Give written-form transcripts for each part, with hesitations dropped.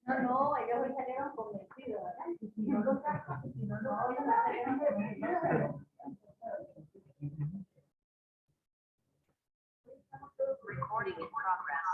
No, ellos hoy salieron convencidos, ¿verdad? Si no lo sacan, si no lo oyen, salieron convencidos. Recording in progress.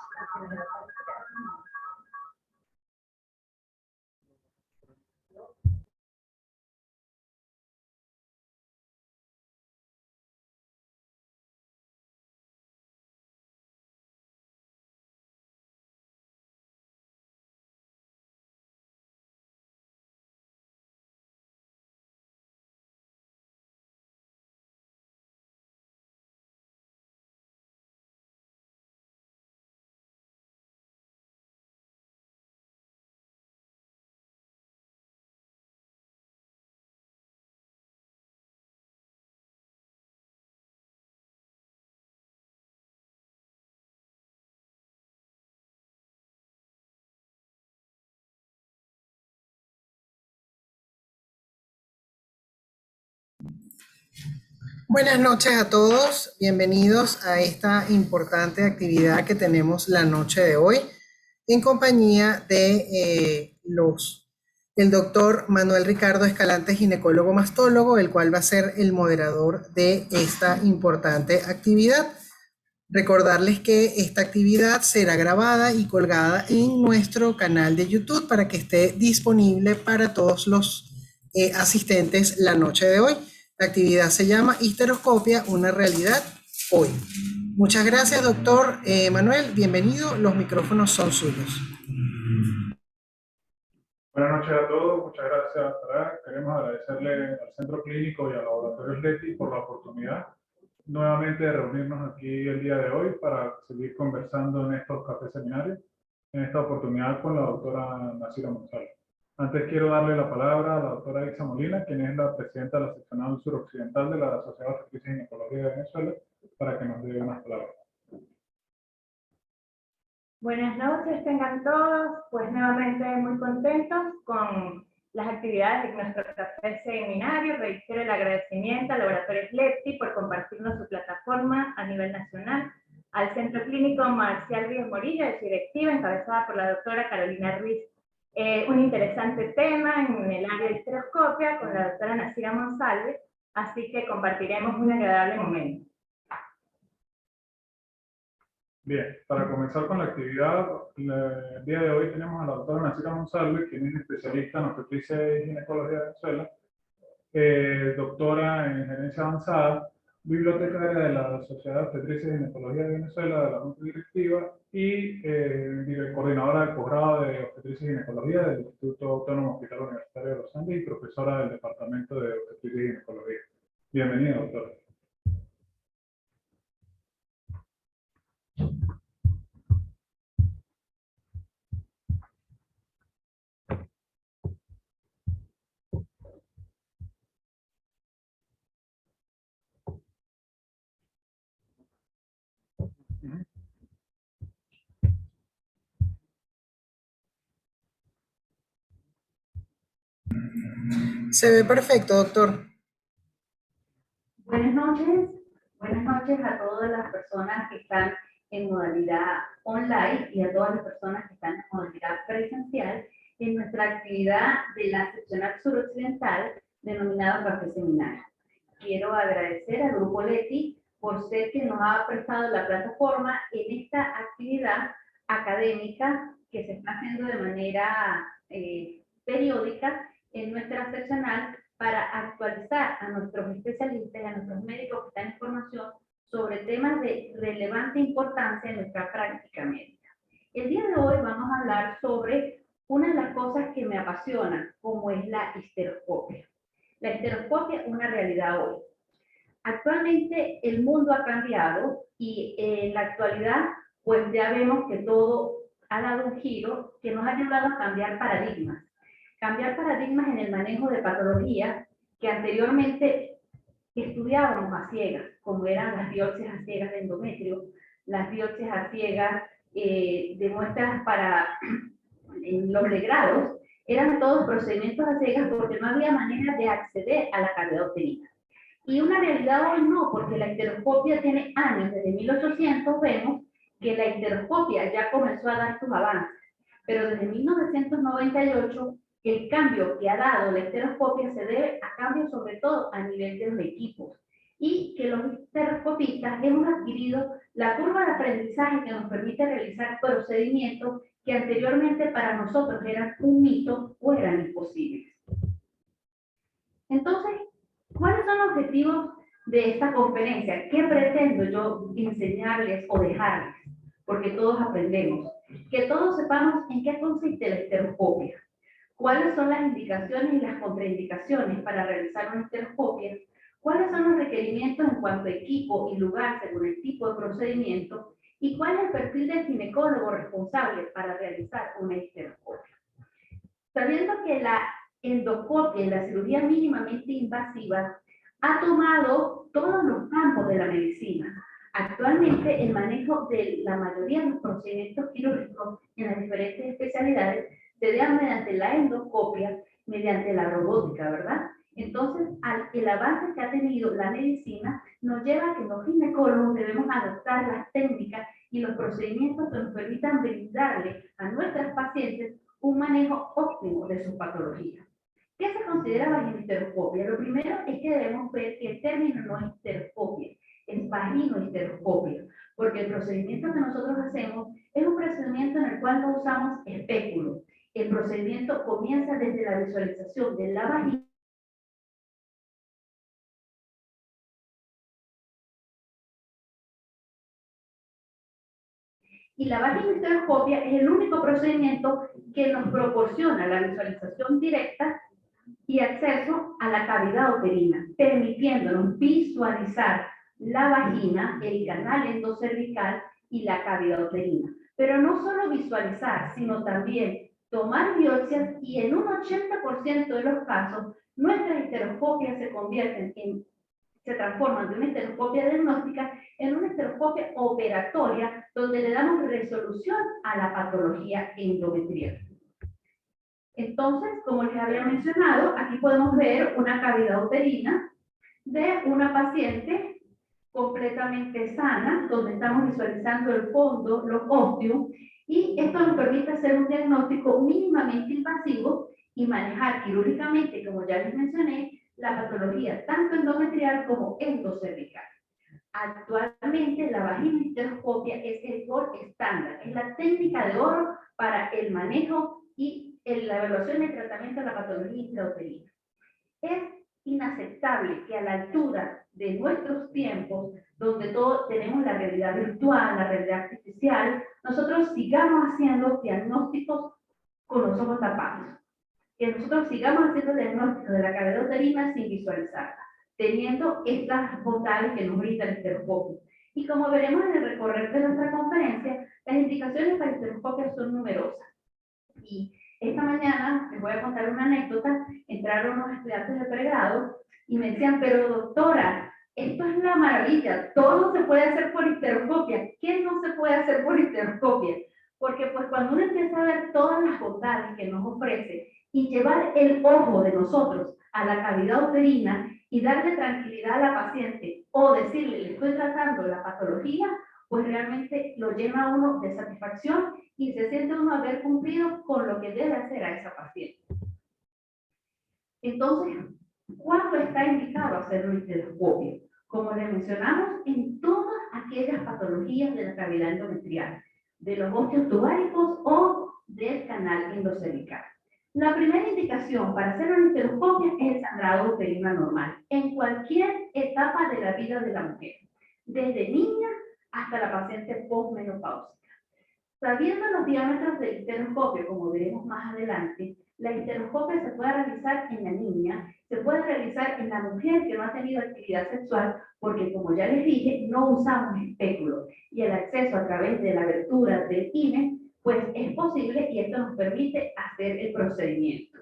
Buenas noches a todos, bienvenidos a esta importante actividad que tenemos la noche de hoy en compañía de el doctor Manuel Ricardo Escalante, ginecólogo mastólogo, el cual va a ser el moderador de esta importante actividad. Recordarles que esta actividad será grabada y colgada en nuestro canal de YouTube para que esté disponible para todos los asistentes la noche de hoy. La actividad se llama Histeroscopia, una realidad hoy. Muchas gracias, doctor Manuel. Bienvenido. Los micrófonos son suyos. Buenas noches a todos. Muchas gracias, Farah. Queremos agradecerle al Centro Clínico y al Laboratorio Leti por la oportunidad nuevamente de reunirnos aquí el día de hoy para seguir conversando en estos cafés seminarios, en esta oportunidad con la doctora Nasira González. Antes quiero darle la palabra a la doctora Ixa Molina, quien es la presidenta de la seccional suroccidental de la Sociedad de Obstetricia y Ginecología de Venezuela, para que nos dé unas palabras. Buenas noches, tengan todos, pues nuevamente muy contentos con las actividades de nuestro café seminario. Reitero el agradecimiento al Laboratorio Leti por compartirnos su plataforma a nivel nacional, al Centro Clínico Marcial Ríos Morillo, de su directiva, encabezada por la doctora Carolina Ruiz. Un interesante tema en el área de histeroscopia con la doctora Nasira González, así que compartiremos un agradable momento. Bien, para comenzar con la actividad, el día de hoy tenemos a la doctora Nasira González, quien es especialista en obstetricia y ginecología de Venezuela, doctora en gerencia avanzada, bibliotecaria de la Sociedad de Obstetricia y Ginecología de Venezuela, de la Junta Directiva, y coordinadora del posgrado de obstetricia y ginecología del Instituto Autónomo Hospital Universitario de los Andes y profesora del Departamento de Obstetricia y Ginecología. Bienvenida, doctora. Se ve perfecto, doctor. Buenas noches a todas las personas que están en modalidad online y a todas las personas que están en modalidad presencial en nuestra actividad de la seccional suroccidental denominada Café Seminario. Quiero agradecer al Grupo Leti por ser quien nos ha prestado la plataforma en esta actividad académica que se está haciendo de manera periódica en nuestra seccional para actualizar a nuestros especialistas y a nuestros médicos que están en formación sobre temas de relevante importancia en nuestra práctica médica. El día de hoy vamos a hablar sobre una de las cosas que me apasiona, como es la histeroscopia. La histeroscopia es una realidad hoy. Actualmente el mundo ha cambiado y en la actualidad pues ya vemos que todo ha dado un giro que nos ha ayudado a cambiar paradigmas. Cambiar paradigmas en el manejo de patologías que anteriormente estudiábamos a ciegas, como eran las biopsias a ciegas de endometrio, las biopsias a ciegas de muestras para los legrados, eran todos procedimientos a ciegas porque no había manera de acceder a la cavidad uterina. Y una realidad hoy no, porque la histeroscopia tiene años, desde 1800 vemos que la histeroscopia ya comenzó a dar sus avances, pero desde 1998 el cambio que ha dado la histeroscopia se debe a cambios sobre todo a nivel de los equipos, y que los histeroscopistas hemos adquirido la curva de aprendizaje que nos permite realizar procedimientos que anteriormente para nosotros eran un mito o eran imposibles. Entonces, ¿cuáles son los objetivos de esta conferencia? ¿Qué pretendo yo enseñarles o dejarles? Porque todos aprendemos. Que todos sepamos en qué consiste la histeroscopia, cuáles son las indicaciones y las contraindicaciones para realizar una histeroscopia, cuáles son los requerimientos en cuanto a equipo y lugar según el tipo de procedimiento, y cuál es el perfil del ginecólogo responsable para realizar una histeroscopia. Sabiendo que la endoscopia y la cirugía mínimamente invasiva ha tomado todos los campos de la medicina. Actualmente el manejo de la mayoría de los procedimientos quirúrgicos en las diferentes especialidades se da mediante la endoscopia, mediante la robótica, ¿verdad? Entonces, el avance que ha tenido la medicina nos lleva a que los ginecólogos debemos adoptar las técnicas y los procedimientos que nos permitan brindarle a nuestras pacientes un manejo óptimo de sus patologías. ¿Qué se considera vaginohisteroscopia? Lo primero es que debemos ver que el término no es histeroscopia, es vaginohisteroscopia, porque el procedimiento que nosotros hacemos es un procedimiento en el cual no usamos espéculo. El procedimiento comienza desde la visualización de la vagina y la vaginohisteroscopia es el único procedimiento que nos proporciona la visualización directa y acceso a la cavidad uterina, permitiéndonos visualizar la vagina, el canal endocervical y la cavidad uterina. Pero no solo visualizar, sino también tomar biopsias y en un 80% de los casos nuestras histeroscopias se transforman de una histeroscopia diagnóstica en una histeroscopia operatoria donde le damos resolución a la patología endometrial. Entonces, como les había mencionado, aquí podemos ver una cavidad uterina de una paciente completamente sana, donde estamos visualizando el fondo, los óseos, y esto nos permite hacer un diagnóstico mínimamente invasivo y manejar quirúrgicamente, como ya les mencioné, la patología tanto endometrial como endocervical. Actualmente la vaginohisteroscopia es el gold estándar, es la técnica de oro para el manejo y la evaluación y tratamiento de la patología intrauterina. Es inaceptable que a la altura de nuestros tiempos, donde todos tenemos la realidad virtual, la realidad artificial, nosotros sigamos haciendo diagnósticos con los ojos tapados. Que nosotros sigamos haciendo diagnósticos de la cavidad uterina sin visualizarla, teniendo estas bondades que nos brinda el histeroscopio. Y como veremos en el recorrer de nuestra conferencia, las indicaciones para el histeroscopio son numerosas. Y esta mañana les voy a contar una anécdota. Entraron unos estudiantes de pregrado y me decían, pero doctora, esto es una maravilla, todo se puede hacer por histeroscopia. ¿Qué no se puede hacer por histeroscopia? Porque pues cuando uno empieza a ver todas las bondades que nos ofrece y llevar el ojo de nosotros a la cavidad uterina y darle tranquilidad a la paciente o decirle, le estoy tratando la patología, pues realmente lo llena a uno de satisfacción y se siente uno haber cumplido con lo que debe hacer a esa paciente. Entonces, ¿cuándo está indicado hacer un histeroscopio? Como les mencionamos, en todas aquellas patologías de la cavidad endometrial, de los óseos tubáricos o del canal endocervical. La primera indicación para hacer una histeroscopia es el sangrado uterino anormal, en cualquier etapa de la vida de la mujer, desde niña hasta la paciente posmenopáusica. Sabiendo los diámetros del histeroscopio, como veremos más adelante, la histeroscopia se puede realizar en la niña, se puede realizar en la mujer que no ha tenido actividad sexual, porque como ya les dije, no usamos espéculo y el acceso a través de la abertura del INE, pues es posible y esto nos permite hacer el procedimiento.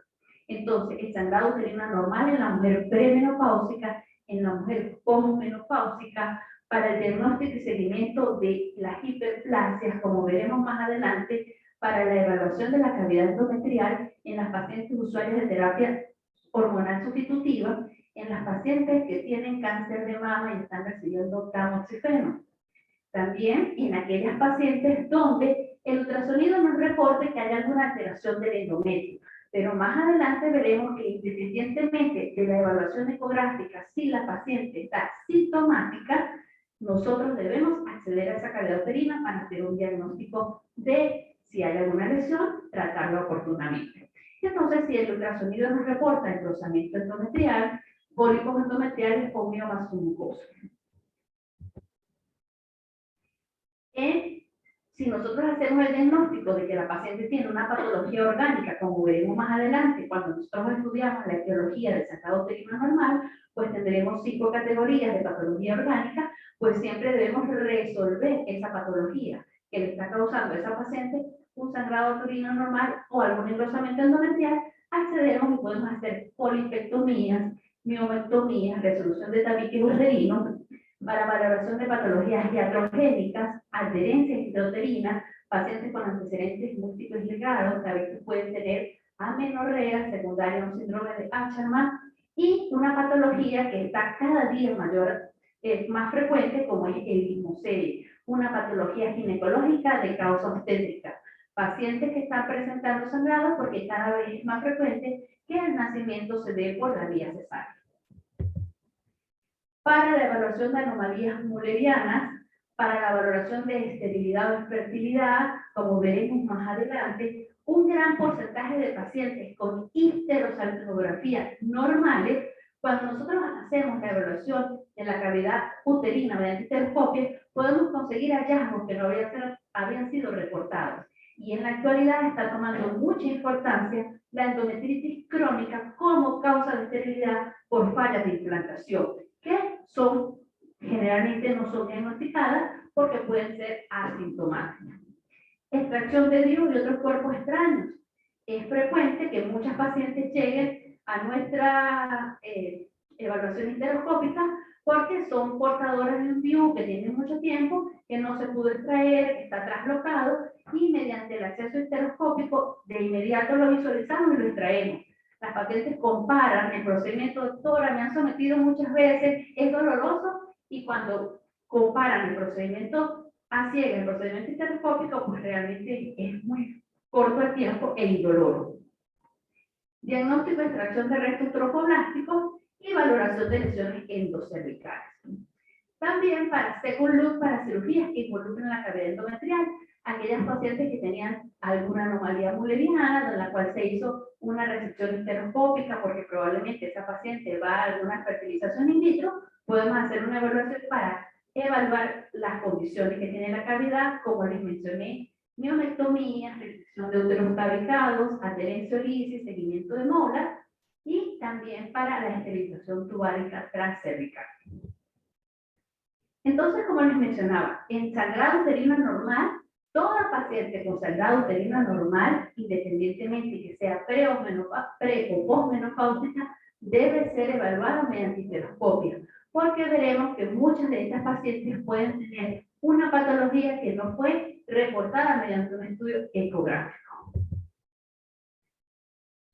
Entonces, el sangrado uterino normal en la mujer premenopáusica, en la mujer posmenopáusica, para el diagnóstico y seguimiento de las hiperplasias, como veremos más adelante, para la evaluación de la cavidad endometrial en las pacientes usuarias de terapia hormonal sustitutiva, en las pacientes que tienen cáncer de mama y están recibiendo tamoxifeno. También en aquellas pacientes donde el ultrasonido nos reporte que hay alguna alteración del endometrio. Pero más adelante veremos que independientemente de la evaluación ecográfica, si la paciente está sintomática, nosotros debemos acceder a esa cavidad uterina para hacer un diagnóstico de si hay alguna lesión, tratarlo oportunamente. Entonces, si el ultrasonido nos reporta engrosamiento endometrial, pólipos endometriales o miomas mucosos. Si nosotros hacemos el diagnóstico de que la paciente tiene una patología orgánica, como veremos más adelante, cuando nosotros estudiamos la etiología del sangrado uterino normal, pues tendremos 5 categorías de patología orgánica, pues siempre debemos resolver esa patología que le está causando a esa paciente un sangrado uterino normal o algún engrosamiento endometrial. Accedemos y podemos hacer polipectomías, miomectomías, resolución de tabique uterino, para valoración de patologías iatrogénicas, adherencias intrauterinas, pacientes con antecedentes múltiples ligados, que a veces pueden tener amenorrea secundaria a un síndrome de Asherman, y una patología que está cada día mayor, más frecuente, como es el lismoseria, una patología ginecológica de causa obstétrica. Pacientes que están presentando sangrado porque cada vez es más frecuente que el nacimiento se dé por la vía cesárea. Para la evaluación de anomalías mullerianas, para la valoración de esterilidad o infertilidad, como veremos más adelante, un gran porcentaje de pacientes con histerosalpingografías normales, cuando nosotros hacemos la evaluación de la cavidad uterina mediante histeroscopia, podemos conseguir hallazgos que no habían sido reportados. Y en la actualidad está tomando mucha importancia la endometritis crónica como causa de esterilidad por fallas de implantación, que son generalmente no son diagnosticadas porque pueden ser asintomáticas. Extracción de virus y otros cuerpos extraños. Es frecuente que muchas pacientes lleguen a nuestra evaluación histeroscópica porque son portadoras de un virus que tiene mucho tiempo, que no se pudo extraer, que está traslocado, y mediante el acceso histeroscópico de inmediato lo visualizamos y lo extraemos. Las pacientes comparan el procedimiento, doctora, me han sometido muchas veces, es doloroso, y cuando comparan el procedimiento a ciegas, el procedimiento histeroscópico, pues realmente es muy corto el tiempo e indoloro. Diagnóstico de extracción de restos trofoblásticos y valoración de lesiones endocervicales. También para second look, para cirugías que involucran la cavidad endometrial, aquellas pacientes que tenían alguna anomalía mulleriana, en la cual se hizo una resección histeroscópica, porque probablemente esa paciente va a alguna fertilización in vitro, podemos hacer una evaluación para evaluar las condiciones que tiene la cavidad, como les mencioné, miomectomía, resección de úteros tabicados, adherencia lisis, seguimiento de molas, y también para la esterilización tubárica transcervical. Entonces, como les mencionaba, en sangrado uterino normal, toda paciente con sangrado uterino normal, independientemente que sea pre o posmenopáusica, debe ser evaluada mediante histeroscopia, porque veremos que muchas de estas pacientes pueden tener una patología que no fue reportada mediante un estudio ecográfico.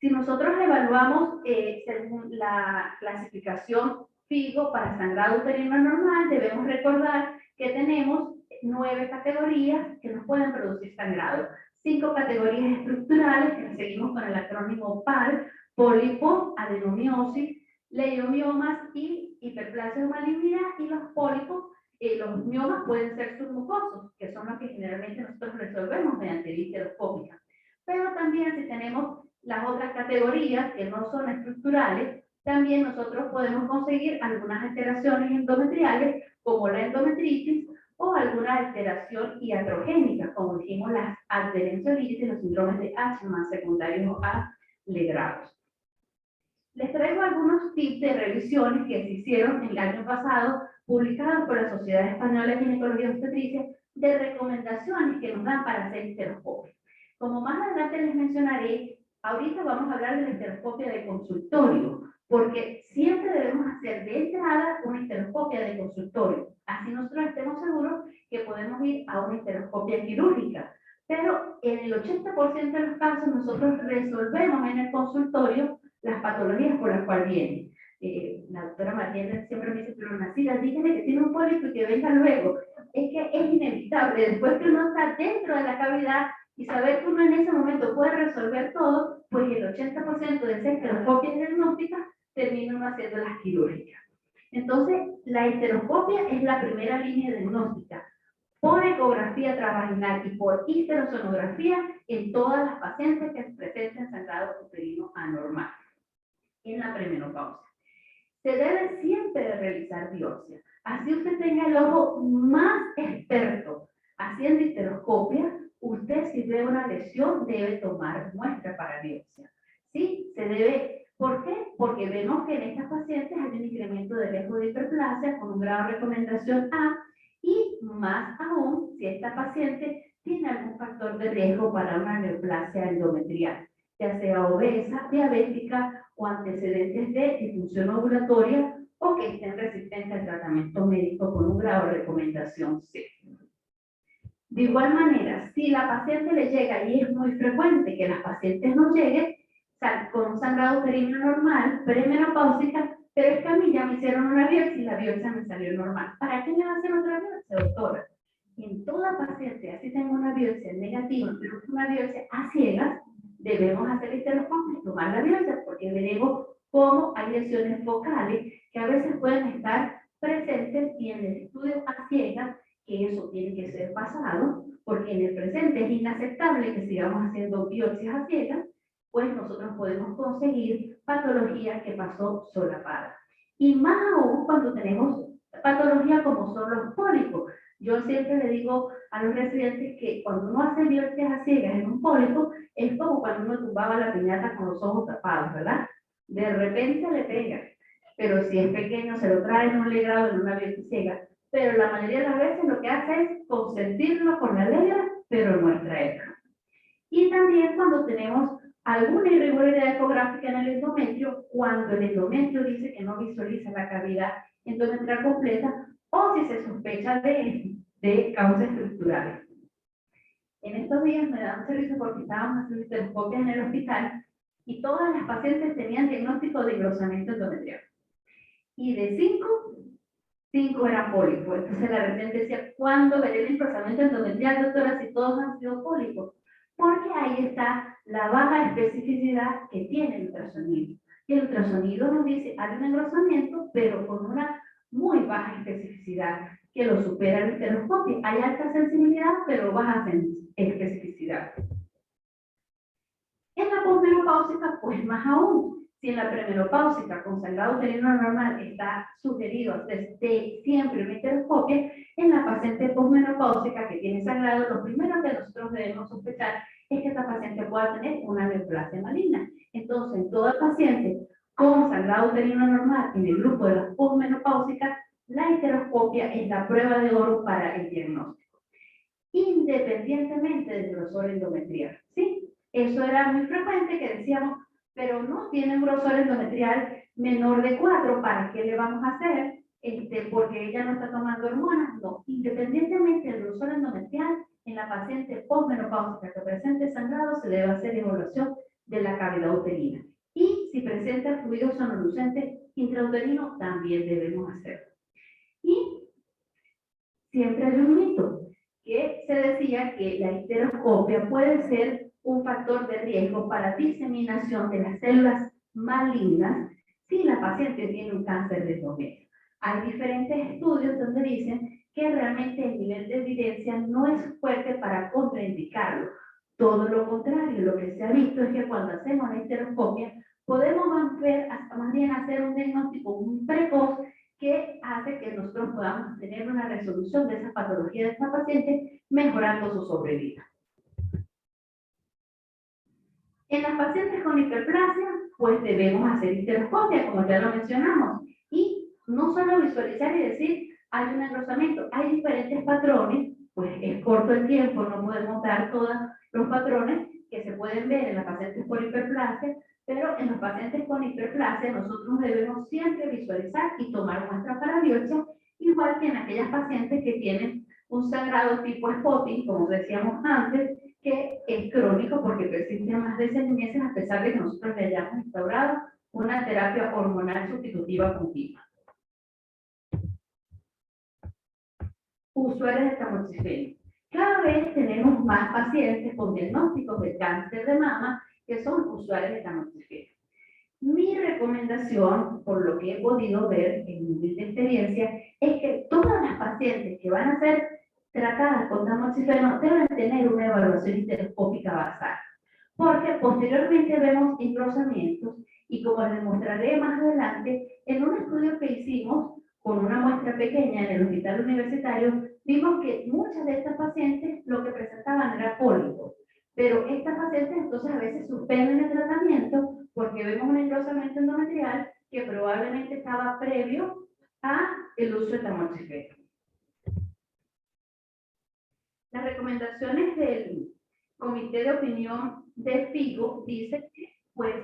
Si nosotros evaluamos según la clasificación FIGO para sangrado uterino normal, debemos recordar que tenemos 9 categorías que nos pueden producir sangrado. 5 categorías estructurales, que seguimos con el acrónimo PAL: pólipos, adenomiosis, leiomiomas y hiperplasia o malignidad. Y los pólipos, los miomas pueden ser submucosos, que son los que generalmente nosotros resolvemos mediante histeroscópica. Pero también si tenemos las otras categorías que no son estructurales, también nosotros podemos conseguir algunas alteraciones endometriales, como la endometritis o alguna alteración iatrogénica, como dijimos las adherenciolitis y los síndromes de Asherman secundarios a legrados. Les traigo algunos tips de revisiones que se hicieron el año pasado, publicados por la Sociedad Española de Ginecología y Obstetricia, de recomendaciones que nos dan para hacer histeroscopia. Como más adelante les mencionaré, ahorita vamos a hablar de la histeroscopia de consultorio, porque siempre debemos hacer de entrada una histeroscopia de consultorio. Así nosotros estemos seguros que podemos ir a una histeroscopia quirúrgica. Pero en el 80% de los casos nosotros resolvemos en el consultorio las patologías por las cuales vienen. La doctora María siempre me dice, pero Nacida, dígame que tiene un pólipo y que venga luego. Es que es inevitable, después que uno está dentro de la cavidad y saber que uno en ese momento puede resolver todo, pues el 80% de esas histeroscopias diagnósticas termina uno haciendo las quirúrgicas. Entonces, la histeroscopia es la primera línea diagnóstica, por ecografía transvaginal y por histerosonografía en todas las pacientes que presenten sangrado uterino anormal en la premenopausia. Se debe siempre realizar biopsia. Así usted tenga el ojo más experto haciendo histeroscopia, usted si ve una lesión debe tomar muestra para biopsia. ¿Sí? Se debe. ¿Por qué? Porque vemos que en estas pacientes hay un incremento de riesgo de hiperplasia con un grado de recomendación A, y más aún si esta paciente tiene algún factor de riesgo para una neoplasia endometrial, ya sea obesa, diabética o antecedentes de disfunción ovulatoria o que estén resistentes al tratamiento médico con un grado de recomendación C. De igual manera, si la paciente le llega, y es muy frecuente que las pacientes no lleguen, con un sangrado uterino normal, premenopáusica, pero es que a mí ya me hicieron una biopsia y la biopsia me salió normal. ¿Para qué me va a hacer otra biopsia, doctora? En toda paciente, así tengo una biopsia negativa, pero una biopsia a ciegas, debemos hacer histeroscopia y tomar la biopsia, porque veremos cómo hay lesiones focales que a veces pueden estar presentes y en el estudio a ciegas, que eso tiene que ser pasado, porque en el presente es inaceptable que sigamos haciendo biopsias a ciegas, pues nosotros podemos conseguir patologías que pasó solapada. Y más aún cuando tenemos patologías como son los pólipos. Yo siempre le digo a los residentes que cuando uno hace biopsias a ciegas en un pólipo, es como cuando uno tumbaba la piñata con los ojos tapados, ¿verdad? De repente le pega, pero si es pequeño se lo trae en un legrado en una biopsia ciega, pero la mayoría de las veces lo que hace es consentirlo con la legra, pero en nuestra época. Y también cuando tenemos alguna irregularidad ecográfica en el endometrio, cuando el endometrio dice que no visualiza la cavidad endometrial completa, o si se sospecha de causas estructurales. En estos días me dan servicio porque estábamos haciendo histeroscopias en el hospital y todas las pacientes tenían diagnóstico de engrosamiento endometrial. Y de 5 eran pólipos. Entonces la residente decía, ¿cuándo veré el engrosamiento endometrial, doctora, si todos han sido pólipos? Porque ahí está la baja especificidad que tiene el ultrasonido. El ultrasonido nos dice, hay un engrosamiento, pero con una muy baja especificidad, que lo supera el histeroscopio. Hay alta sensibilidad, pero baja especificidad. En la posmenopáusica, pues más aún. Si en la premenopáusica con sangrado uterino normal está sugerido desde siempre una histeroscopia, en la paciente posmenopáusica que tiene sangrado, lo primero que nosotros debemos sospechar es que esta paciente pueda tener una neoplasia maligna. Entonces, en toda paciente con sangrado uterino normal en el grupo de las posmenopáusicas, la histeroscopia es la prueba de oro para el diagnóstico, independientemente del grosor endometrial. ¿Sí? Eso era muy frecuente que decíamos, pero no tiene un grosor endometrial menor de 4, ¿para qué le vamos a hacer? Porque ella no está tomando hormonas. No, independientemente del grosor endometrial, en la paciente posmenopáusica que presente sangrado se debe hacer evaluación de la cavidad uterina. Y si presenta fluido sonolucente intrauterino, también debemos hacerlo. Y siempre hay un mito que se decía que la histeroscopia puede ser un factor de riesgo para diseminación de las células malignas si la paciente tiene un cáncer de endometrio. Hay diferentes estudios donde dicen que realmente el nivel de evidencia no es fuerte para contraindicarlo. Todo lo contrario, lo que se ha visto es que cuando hacemos la histeroscopia podemos más bien hacer un diagnóstico muy precoz que hace que nosotros podamos tener una resolución de esa patología de esta paciente, mejorando su sobrevida. En las pacientes con hiperplasia, pues debemos hacer histeroscopia, como ya lo mencionamos, y no solo visualizar y decir, hay un engrosamiento, hay diferentes patrones, pues es corto el tiempo, no podemos dar todos los patrones que se pueden ver en las pacientes con hiperplasia, pero en los pacientes con hiperplasia nosotros debemos siempre visualizar y tomar muestras para biopsia, igual que en aquellas pacientes que tienen un sangrado tipo spotting, como decíamos antes, que es crónico porque persiste más de 6 meses a pesar de que nosotros le hayamos instaurado una terapia hormonal sustitutiva continua. Usuarios de tamoxifeno. Cada vez tenemos más pacientes con diagnósticos de cáncer de mama que son usuarios de tamoxifeno. Mi recomendación, por lo que he podido ver en mi experiencia, es que todas las pacientes que van a ser tratadas con tamoxifeno deben tener una evaluación histeroscópica basal, porque posteriormente vemos engrosamientos y, como les mostraré más adelante, en un estudio que hicimos con una muestra pequeña en el hospital universitario, vimos que muchas de estas pacientes lo que presentaban era pólipos, pero estas pacientes entonces a veces suspenden el tratamiento porque vemos un engrosamiento endometrial que probablemente estaba previo a el uso de tamoxifeno. Las recomendaciones del Comité de Opinión de FIGO dicen que pues,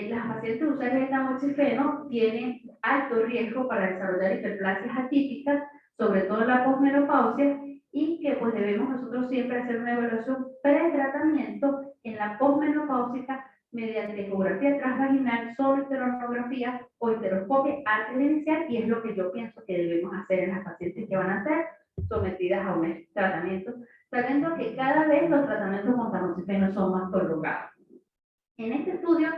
las pacientes usuarias de tamoxifeno tienen alto riesgo para desarrollar hiperplasias atípicas, sobre todo en la posmenopausia, y que pues debemos nosotros siempre hacer una evaluación pre-tratamiento en la posmenopáusica mediante ecografía transvaginal, soliteronografía o histeroscopia antes de iniciar, y es lo que yo pienso que debemos hacer en las pacientes que van a ser sometidas a un tratamiento, sabiendo que cada vez los tratamientos con tamoxifeno son más prolongados. En este estudio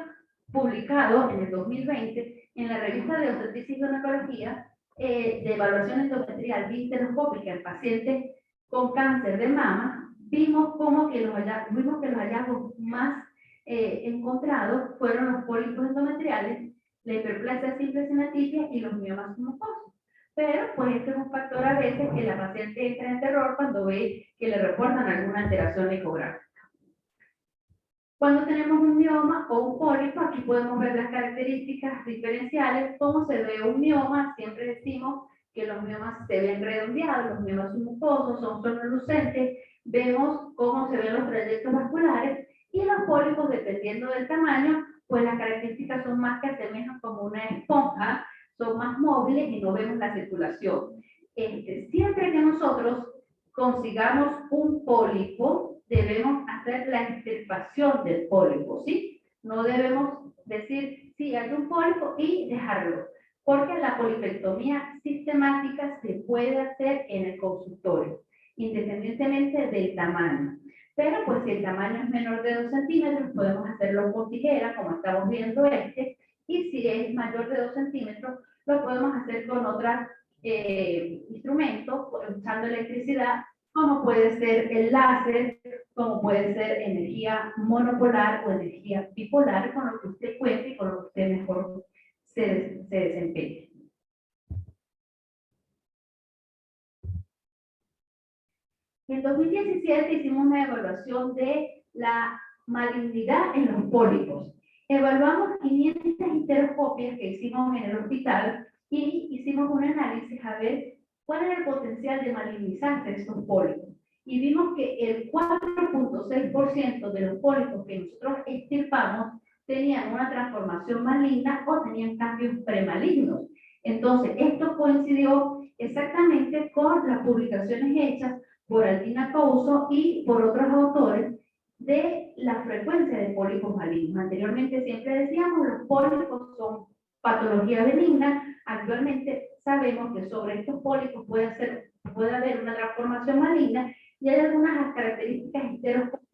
publicado en el 2020 en la revista de Obstetricia y Ginecología de evaluación endometrial histeroscópica en pacientes con cáncer de mama, vimos que los hallazgos más encontrados fueron los pólipos endometriales, la hiperplasia simple sin atipia y los miomas mucosos. Pero pues este es un factor a veces que la paciente entra en terror cuando ve que le reportan alguna alteración ecográfica. Cuando tenemos un mioma o un pólipo, aquí podemos ver las características diferenciales, cómo se ve un mioma. Siempre decimos que los miomas se ven redondeados, los miomas son mucosos, son sonolucentes, vemos cómo se ven los trayectos vasculares, y los pólipos, dependiendo del tamaño, pues las características son más que asemejan como una esponja, son más móviles y no vemos la circulación. Siempre que nosotros consigamos un pólipo, debemos hacer la extirpación del pólipo, ¿sí? No debemos decir, sí, hay un pólipo y dejarlo, porque la polipectomía sistemática se puede hacer en el consultorio, independientemente del tamaño. Pero pues si el tamaño es menor de 2 centímetros, podemos hacerlo con tijera, como estamos viendo y si es mayor de 2 centímetros, lo podemos hacer con otros instrumentos, usando electricidad, como puede ser el láser, como puede ser energía monopolar o energía bipolar, con lo que usted cuente y con lo que usted mejor se desempeñe. En 2017 hicimos una evaluación de la malignidad en los pólipos. Evaluamos 500 histeroscopias que hicimos en el hospital y hicimos un análisis a ver cuál era el potencial de malignizarse estos pólipos. Y vimos que el 4.6% de los pólipos que nosotros extirpamos tenían una transformación maligna o tenían cambios premalignos. Entonces, esto coincidió exactamente con las publicaciones hechas por Altina Couso y por otros autores de la frecuencia de pólipos malignos. Anteriormente siempre decíamos los pólipos son patología benigna. Actualmente sabemos que sobre estos pólipos puede haber una transformación maligna y hay algunas características histeroscópicas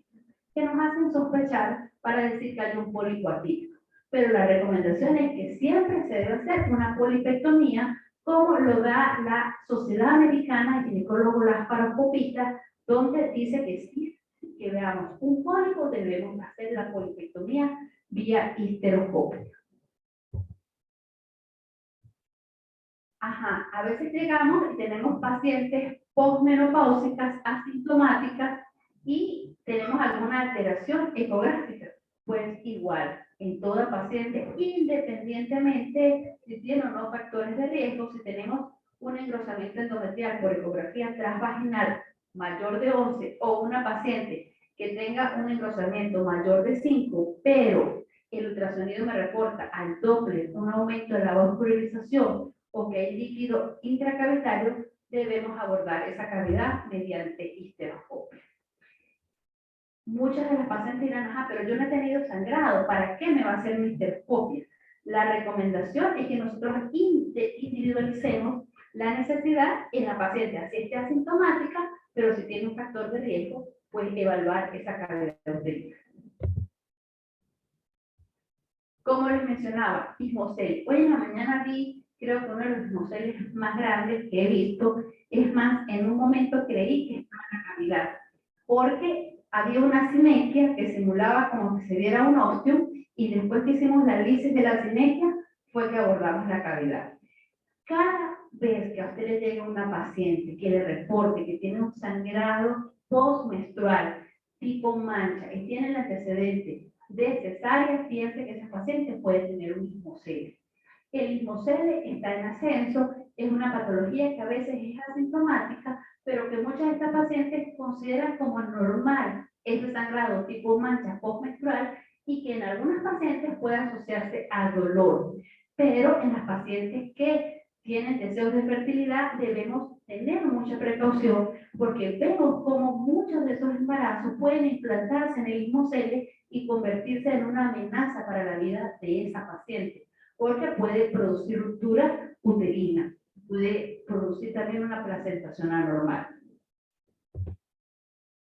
que nos hacen sospechar para decir que hay un pólipo atípico. Pero la recomendación es que siempre se debe hacer una polipectomía, como lo da la Sociedad Americana de Ginecólogos Laparoscopistas, donde dice que sí, que veamos un pólipo, debemos hacer la polipectomía vía histeroscópica. Ajá, a veces llegamos y tenemos pacientes posmenopáusicas asintomáticas y tenemos alguna alteración ecográfica. Pues igual, en toda paciente, independientemente si tiene o no factores de riesgo, si tenemos un engrosamiento endometrial por ecografía transvaginal mayor de 11 o una paciente que tenga un engrosamiento mayor de 5, pero el ultrasonido me reporta al Doppler un aumento de la vascularización o que hay líquido intracavitario, debemos abordar esa cavidad mediante histeroscopia. Muchas de las pacientes dirán, ajá, pero yo no he tenido sangrado, ¿para qué me va a hacer mi histeroscopia? La recomendación es que nosotros individualicemos la necesidad en la paciente, así esté asintomática, pero si tiene un factor de riesgo, pues evaluar esa cavidad uterina. Como les mencionaba, ismocel. Hoy en la mañana vi, creo que uno de los ismoceles más grandes que he visto. Es más, en un momento creí que estaba en la cavidad, porque había una simetría que simulaba como que se diera un ostium, y después que hicimos la lisis de la simetría, fue que abordamos la cavidad. Cada vez que a usted le llega una paciente que le reporte que tiene un sangrado postmenstrual tipo mancha y tiene el antecedente de cesárea, fíjense que esa paciente puede tener un ismocele. El ismocele está en ascenso, es una patología que a veces es asintomática, pero que muchas de estas pacientes consideran como normal este sangrado tipo mancha postmenstrual y que en algunas pacientes puede asociarse al dolor. Pero en las pacientes que tienen deseos de fertilidad debemos tener mucha precaución porque vemos cómo muchos de esos embarazos pueden implantarse en el ismocele y convertirse en una amenaza para la vida de esa paciente, porque puede producir ruptura uterina, puede producir también una placentación anormal.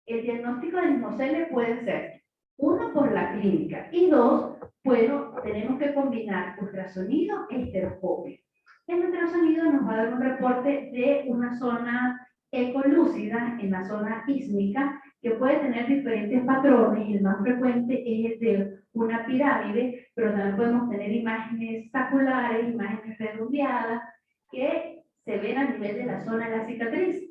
El diagnóstico del ismocele puede ser, uno, por la clínica, y dos, bueno, tenemos que combinar ultrasonido e histeroscopia. El ultrasonido nos va a dar un reporte de una zona ecolúcida en la zona ísmica que puede tener diferentes patrones. El más frecuente es el de una pirámide, pero también podemos tener imágenes saculares, imágenes redondeadas que se ven a nivel de la zona de la cicatriz.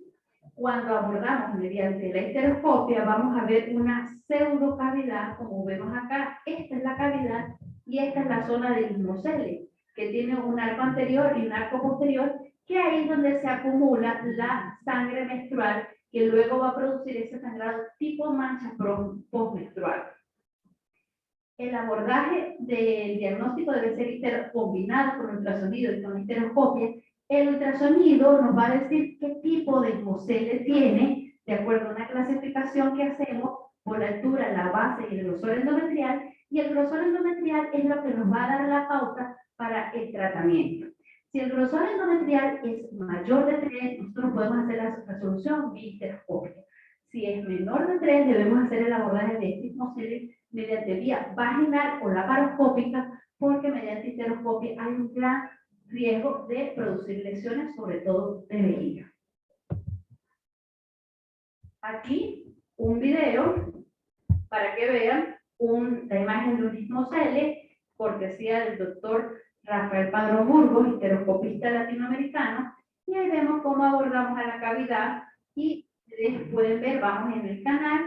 Cuando abordamos mediante la histeroscopia vamos a ver una pseudocavidad, como vemos acá. Esta es la cavidad y esta es la zona del ismocele, que tiene un arco anterior y un arco posterior, que ahí es donde se acumula la sangre menstrual, que luego va a producir ese sangrado tipo mancha postmenstrual. El abordaje del diagnóstico debe ser combinado con ultrasonido y con histeroscopia. El ultrasonido nos va a decir qué tipo de ismocele tiene, de acuerdo a una clasificación que hacemos por la altura, la base y el grosor endometrial, y el grosor endometrial es lo que nos va a dar la pauta para el tratamiento. Si el grosor endometrial es mayor de 3, nosotros podemos hacer la resolución vía histeroscopia. Si es menor de 3, debemos hacer el abordaje de este ismocele mediante vía vaginal o laparoscópica, porque mediante histeroscopia hay un gran riesgo de producir lesiones, sobre todo de vejiga. Aquí un video para que vean la imagen de un ismocele, cortesía del doctor Rafael Padrón Burgos, histeroscopista latinoamericano, y ahí vemos cómo abordamos a la cavidad. Y ustedes pueden ver, vamos en el canal,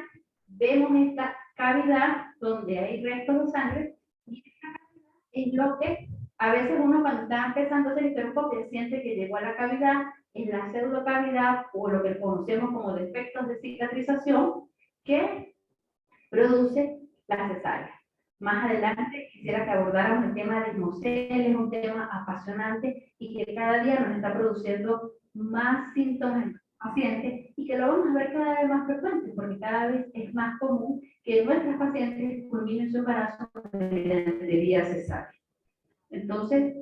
vemos esta cavidad donde hay restos de sangre, y esta cavidad es lo que a veces uno cuando está empezando a hacer histeroscopia siente que llegó a la cavidad, en la pseudocavidad o lo que conocemos como defectos de cicatrización que produce la cesárea. Más adelante quisiera que abordáramos el tema del ismocele, es un tema apasionante y que cada día nos está produciendo más síntomas en los pacientes y que lo vamos a ver cada vez más frecuente porque cada vez es más común que nuestras pacientes culminen su embarazo mediante vía cesárea. Entonces,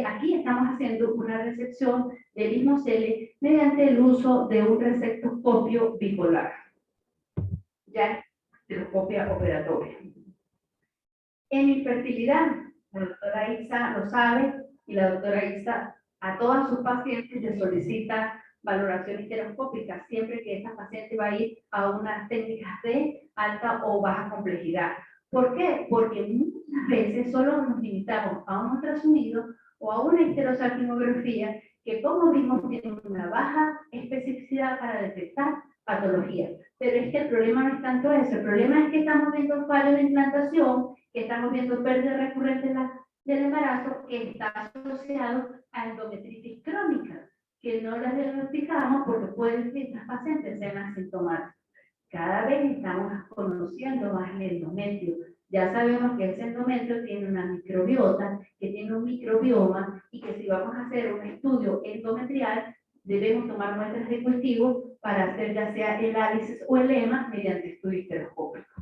aquí estamos haciendo una resección del ismocele mediante el uso de un resectoscopio bipolar. Ya histeroscopia operatoria. En infertilidad, la doctora Isa lo sabe y la doctora Isa a todas sus pacientes les solicita valoración histeroscópica siempre que esta paciente va a ir a unas técnicas de alta o baja complejidad. ¿Por qué? Porque muchas veces solo nos limitamos a un ultrasonido o a una histerosalpingografía que, como vimos, tiene una baja especificidad para detectar patología. Pero es que el problema no es tanto eso, el problema es que estamos viendo fallos de implantación, que estamos viendo pérdida recurrente del embarazo, que está asociado a endometritis crónica, que no las diagnosticamos porque pueden que estas pacientes sean asintomáticas. Cada vez estamos conociendo más el endometrio. Ya sabemos que ese endometrio tiene una microbiota, que tiene un microbioma, y que si vamos a hacer un estudio endometrial, debemos tomar muestras de cultivo para hacer ya sea el análisis o el EMA mediante estudio histeroscópico.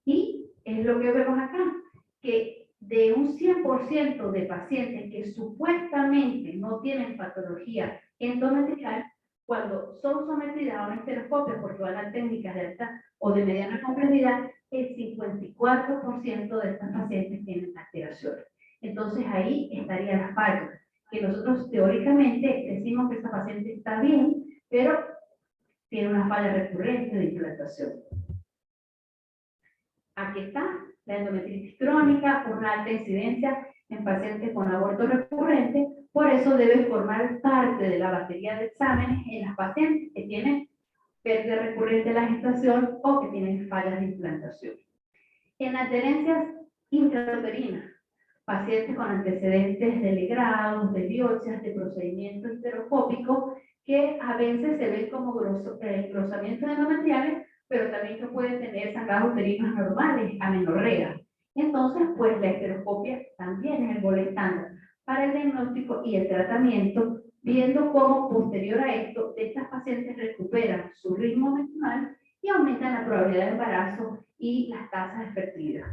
Y es lo que vemos acá, que de un 100% de pacientes que supuestamente no tienen patología endometrial, cuando son sometidas a una histeroscopia porque van a técnicas de alta o de mediana complejidad, el 54% de estas pacientes tienen alteraciones. Entonces ahí estaría la falla, que nosotros teóricamente decimos que esta paciente está bien, pero tiene una falla recurrente de implantación. Aquí está la endometritis crónica con una alta incidencia en pacientes con aborto recurrente, por eso debe formar parte de la batería de exámenes en las pacientes que tienen pérdida recurrente de la gestación o que tienen fallas de implantación. En adherencias intrauterinas, pacientes con antecedentes de legrados, de biopsias, de procedimientos histeroscópicos, que a veces se ven como engrosamientos endometriales, pero también que pueden tener sangrados uterinos normales, amenorrea. Entonces, pues la histeroscopia también es el gol estándar para el diagnóstico y el tratamiento, viendo cómo posterior a esto, estas pacientes recuperan su ritmo menstrual y aumentan la probabilidad de embarazo y las tasas de fertilidad.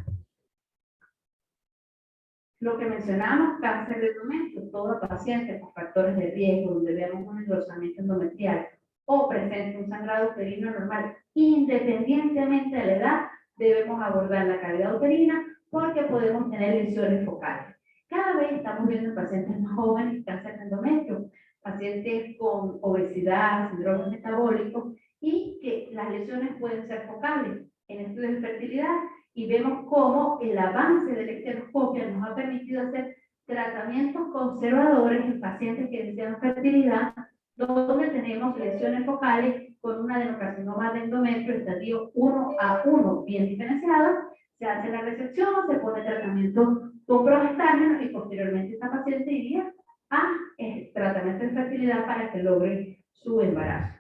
Lo que mencionamos, cáncer de endometrio, todo paciente con factores de riesgo, donde veamos un engrosamiento endometrial o presente un sangrado uterino normal, independientemente de la edad, debemos abordar la cavidad uterina porque podemos tener lesiones focales. Cada vez estamos viendo pacientes más jóvenes cáncer de endometrio, pacientes con obesidad, síndrome metabólico, y que las lesiones pueden ser focales en estudios de fertilidad, y vemos cómo el avance de la histeroscopia nos ha permitido hacer tratamientos conservadores en pacientes que desean fertilidad, donde tenemos lesiones focales con un adenocarcinoma de endometrio estadio 1A1 bien diferenciado. Se hace la resección, se pone tratamiento con progestágeno y posteriormente esta paciente iría a tratamiento de fertilidad para que logre su embarazo.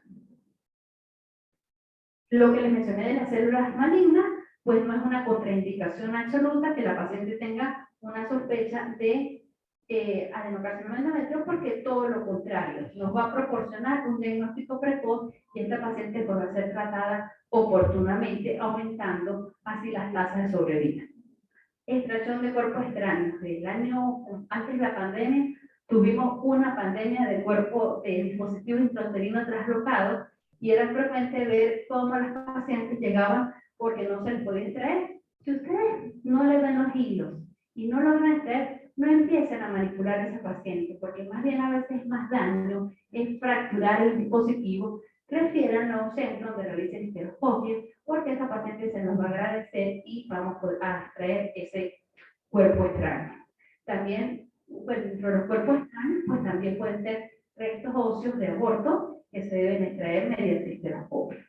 Lo que les mencioné de las células malignas, pues no es una contraindicación absoluta que la paciente tenga una sospecha de adenocarcinoma de endometrio, porque todo lo contrario, nos va a proporcionar un diagnóstico precoz y esta paciente podrá ser tratada oportunamente, aumentando así las tasas de sobrevida. Extracción de cuerpos extraños. El año antes de la pandemia tuvimos una pandemia de cuerpo de dispositivos intrauterinos traslocados y era frecuente ver cómo las pacientes llegaban porque no se les podía extraer. Si ustedes no le dan los hilos y no logran extraer, no empiecen a manipular a esa paciente, porque más bien a veces más daño es fracturar el dispositivo. Refieran a un centro donde realicen histeroscopia, porque esa paciente se nos va a agradecer y vamos a extraer ese cuerpo extraño. También, pues, dentro de los cuerpos extraños, pues también pueden ser restos óseos de aborto que se deben extraer mediante histeroscopia.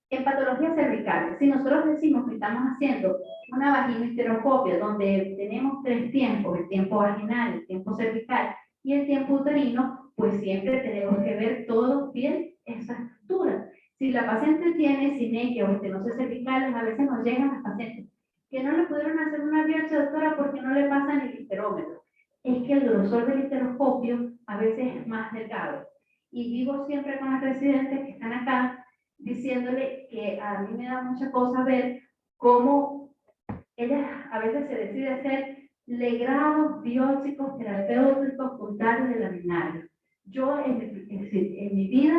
En patologías cervicales, si nosotros decimos que estamos haciendo una vaginohisteroscopia donde tenemos 3 tiempos, el tiempo vaginal, el tiempo cervical y el tiempo uterino, pues siempre tenemos que ver todo bien esa estructura. Si la paciente tiene sinequia o estenosis cervicales, a veces nos llegan las pacientes que no le pudieron hacer una biopsia, doctora, porque no le pasan el histerómetro. Es que el grosor del histeroscopio a veces es más delgado. Y digo siempre con las residentes que están acá, diciéndole que a mí me da mucha cosa ver cómo ella a veces se decide hacer legrados biópsicos terapéuticos con tallos de laminaria. Yo en mi vida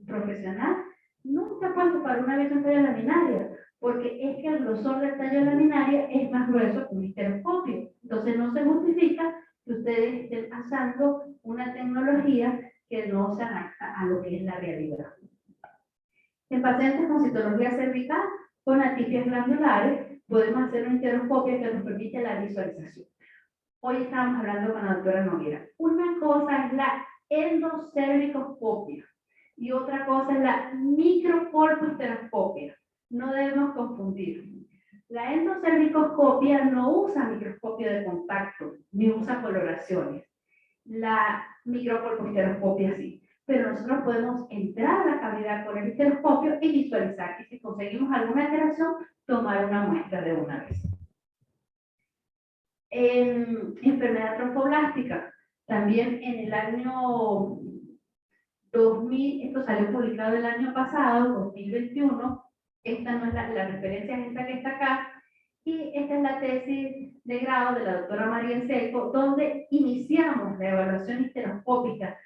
profesional nunca paso para una biopsia de laminaria, porque es que el grosor del tallo de laminaria es más grueso que un histeroscopio. Entonces no se justifica que ustedes estén usando una tecnología que no se adapta a lo que es la realidad. En pacientes con citología cervical, con atipias glandulares, podemos hacer una histeroscopia que nos permite la visualización. hoy estábamos hablando con la doctora Noguera. Una cosa es la endocervicoscopia y otra cosa es la microcolposteroscopia. No debemos confundir. La endocervicoscopia no usa microscopio de contacto, ni usa coloraciones. La microcolposteroscopia sí. Pero nosotros podemos entrar a la cavidad con el estereoscopio y visualizar. Y si conseguimos alguna alteración, tomar una muestra de una vez. En enfermedad trofoblástica, también en el año 2000, esto salió publicado el año pasado, 2021, esta no es la referencia, es esta que está acá, y esta es la tesis de grado de la doctora María Enseco, donde iniciamos la evaluación histeroscópica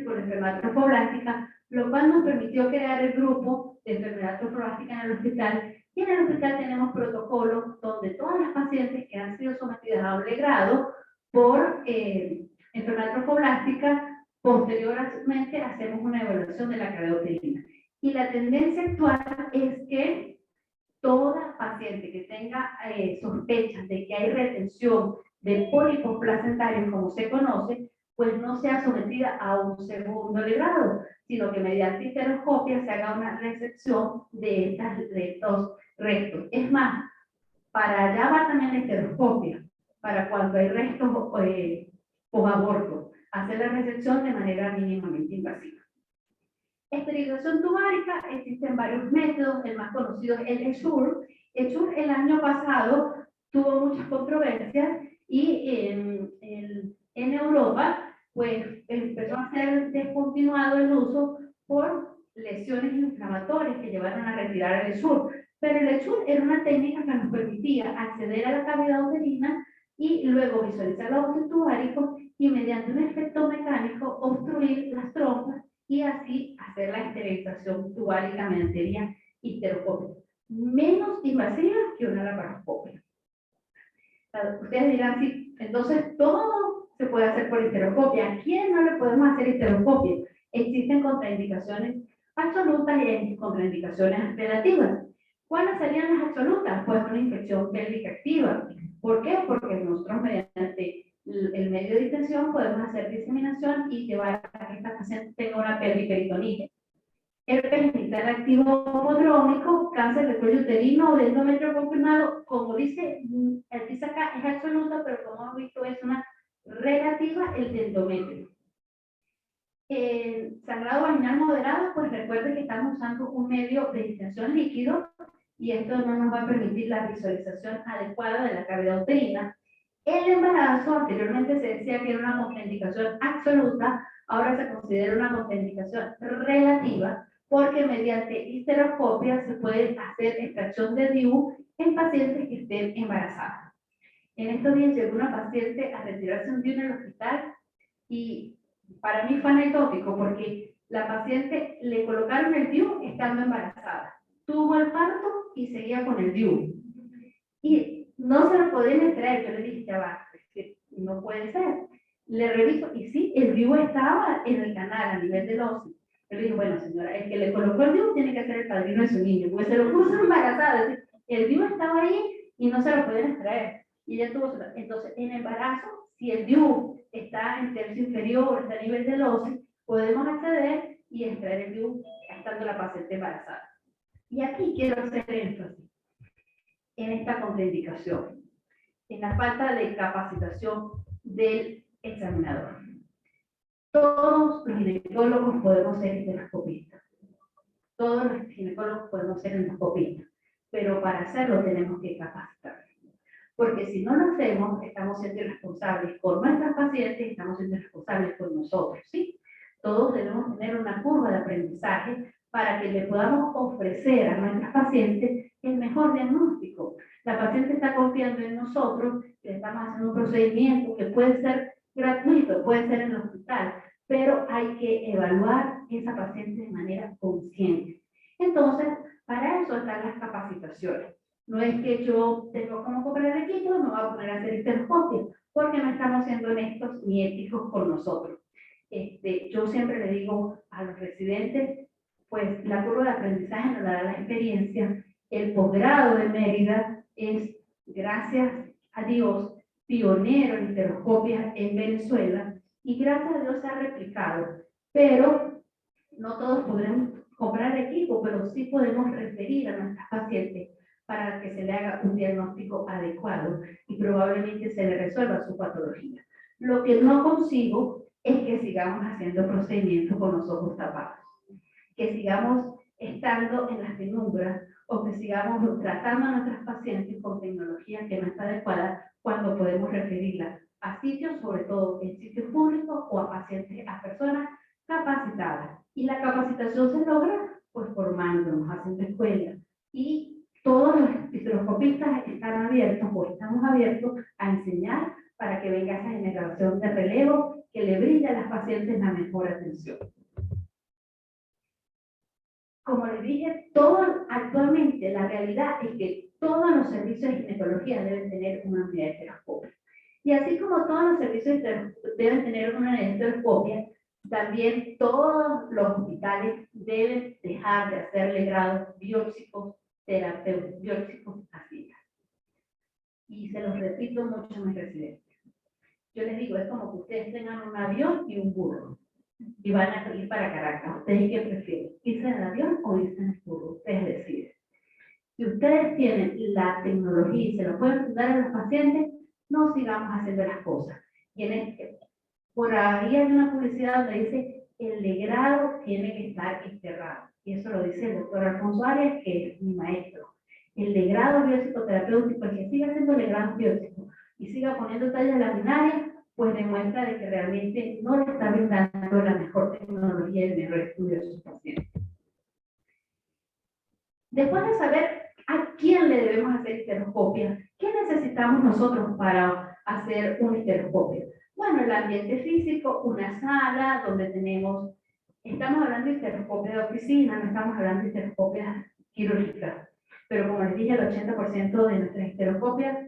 con enfermedad trofoblástica, lo cual nos permitió crear el grupo de enfermedad trofoblástica en el hospital. Y en el hospital tenemos protocolos donde todas las pacientes que han sido sometidas a doble grado por enfermedad trofoblástica, posteriormente hacemos una evaluación de la cavidad uterina. Y la tendencia actual es que toda paciente que tenga sospechas de que hay retención de pólipos placentarios, como se conoce, pues no sea sometida a un segundo grado, sino que mediante histeroscopia se haga una resección de estos restos. Es más, para allá va también la histeroscopia, para cuando hay restos post-aborto, hacer la resección de manera mínimamente invasiva. Esterilización tubárica, existen varios métodos, el más conocido es el ESUR. ESUR el año pasado tuvo muchas controversias y en Europa pues empezó a ser descontinuado el uso por lesiones inflamatorias que llevaron a retirar el ESUR. Pero el ESUR era una técnica que nos permitía acceder a la cavidad uterina y luego visualizar los óvulos tubáricos y mediante un efecto mecánico obstruir las trompas y así hacer la esterilización tubárica mediante vía histeroscópica, menos invasiva que una laparoscopia. Ustedes dirán, sí, entonces todo se puede hacer por histeroscopia. ¿A quién no le podemos hacer histeroscopia? Existen contraindicaciones absolutas y contraindicaciones relativas. ¿Cuáles serían las absolutas? Pues una infección pélvica activa. ¿Por qué? Porque nosotros mediante el medio de distensión podemos hacer diseminación y llevar a que esta paciente tenga una pelviperitonitis. Herpes genital activo prodrómico, cáncer de cuello uterino o de endometrio confirmado, como dice acá, es absoluta, pero como hemos visto es una relativa, el de endometrio. Sangrado vaginal moderado, pues recuerden que estamos usando un medio de distensión líquido y esto no nos va a permitir la visualización adecuada de la cavidad uterina. El embarazo, anteriormente se decía que era una contraindicación absoluta, ahora se considera una contraindicación relativa, porque mediante histeroscopia se puede hacer extracción de DIU en pacientes que estén embarazadas. En estos días llegó una paciente a retirarse un DIU en el hospital y para mí fue anecdótico porque la paciente le colocaron el DIU estando embarazada. Tuvo el parto y seguía con el DIU. Y no se lo podían extraer. Yo le dije, ya va, no puede ser. Le reviso y sí, el DIU estaba en el canal a nivel del óseo. Yo le dije, bueno señora, el que le colocó el DIU tiene que ser el padrino de su niño, porque se lo puso embarazada. El DIU estaba ahí y no se lo podían extraer. Y ella tuvo, entonces, en embarazo, si el DIU está en tercio inferior, está a nivel del óseo, podemos acceder y extraer el DIU estando la paciente embarazada. Y aquí quiero hacer énfasis en esta contraindicación, en la falta de capacitación del examinador. Todos los ginecólogos podemos ser endoscopistas. Todos los ginecólogos podemos ser endoscopistas, pero para hacerlo tenemos que capacitar. Porque si no lo hacemos, estamos siendo irresponsables con nuestras pacientes, estamos siendo irresponsables con nosotros, ¿sí? Todos debemos tener una curva de aprendizaje para que le podamos ofrecer a nuestras pacientes el mejor diagnóstico. La paciente está confiando en nosotros, que estamos haciendo un procedimiento que puede ser gratuito, puede ser en el hospital, pero hay que evaluar esa paciente de manera consciente. Entonces, para eso están las capacitaciones. No es que yo tengo como comprar el equipo y me voy a poner a hacer histeroscopia, porque no estamos siendo honestos ni éticos con nosotros. Yo siempre le digo a los residentes, pues la curva de aprendizaje nos da la experiencia. El posgrado de Mérida es, gracias a Dios, pionero en histeroscopia en Venezuela y gracias a Dios se ha replicado, pero no todos podremos comprar equipo, pero sí podemos referir a nuestras pacientes para que se le haga un diagnóstico adecuado y probablemente se le resuelva su patología. Lo que no consigo es que sigamos haciendo procedimientos con los ojos tapados, que sigamos estando en las penumbras o que sigamos tratando a nuestras pacientes con tecnología que no está adecuada cuando podemos referirla a sitios, sobre todo en sitios públicos o a pacientes, a personas capacitadas. Y la capacitación se logra pues formándonos, haciendo escuelas. Y todos los histeroscopistas están abiertos o estamos abiertos a enseñar para que venga esa generación de relevo que le brinde a las pacientes la mejor atención. Como les dije, actualmente la realidad es que todos los servicios de ginecología deben tener una unidad de histeroscopia. Y así como todos los servicios deben tener una unidad de histeroscopia, también todos los hospitales deben dejar de hacerle grados biópsicos, terapéuticos, biópsicos así. Y se los repito mucho a mis residentes. Yo les digo, es como que ustedes tengan un avión y un burro y van a salir para Caracas. ¿Ustedes qué prefieren? ¿Irse en el avión o irse en el burro? Ustedes deciden. Si ustedes tienen la tecnología y se lo pueden dar a los pacientes, no sigamos haciendo las cosas. Por ahí hay una publicidad donde dice el legrado tiene que estar enterrado. Y eso lo dice el doctor Alfonso Arias, que es mi maestro. El legrado biopsicoterapéutico, el que siga haciendo legrado biopsico y siga poniendo tallas laminarias, pues demuestra de que realmente no le está brindando la mejor tecnología y el mejor estudio a sus pacientes. Después de saber a quién le debemos hacer histeroscopia, ¿qué necesitamos nosotros para hacer una histeroscopia? Bueno, el ambiente físico, una sala donde estamos hablando de histeroscopia de oficina, no estamos hablando de histeroscopia quirúrgica, pero como les dije, el 80% de nuestras histeroscopias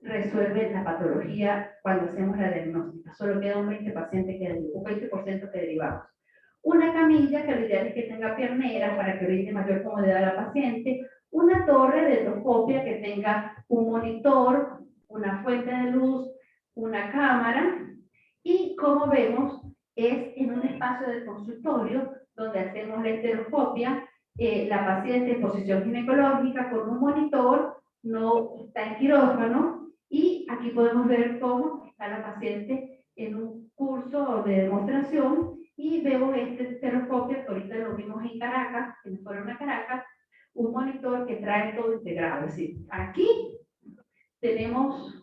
resuelve la patología cuando hacemos la diagnóstica. Solo queda un 20% que derivamos. Una camilla, que lo ideal es que tenga pierneras para que brinde mayor comodidad a la paciente. Una torre de endoscopia que tenga un monitor, una fuente de luz, una cámara. Y como vemos, es en un espacio de consultorio donde hacemos la histeroscopia. La paciente en posición ginecológica con un monitor, no está en quirófano. Y aquí podemos ver cómo está la paciente en un curso de demostración y vemos este histeroscopio que ahorita lo vimos en Caracas, que nos fueron a Caracas, un monitor que trae todo integrado. Es decir, aquí tenemos,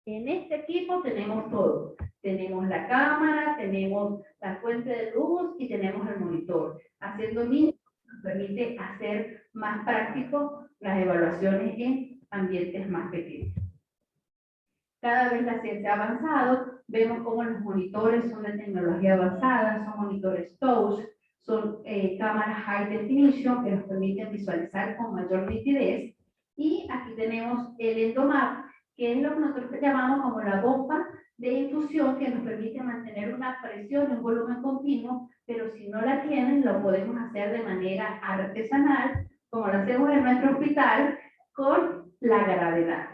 en este equipo tenemos todo. Tenemos la cámara, tenemos la fuente de luz y tenemos el monitor. Haciendo mismo nos permite hacer más práctico las evaluaciones en ambientes más pequeños. Cada vez la ciencia ha avanzado, vemos cómo los monitores son de tecnología avanzada, son monitores touch, son cámaras high definition que nos permiten visualizar con mayor nitidez. Y aquí tenemos el Endomap, que es lo que nosotros llamamos como la bomba de infusión que nos permite mantener una presión y un volumen continuo, pero si no la tienen, lo podemos hacer de manera artesanal, como lo hacemos en nuestro hospital, con la gravedad.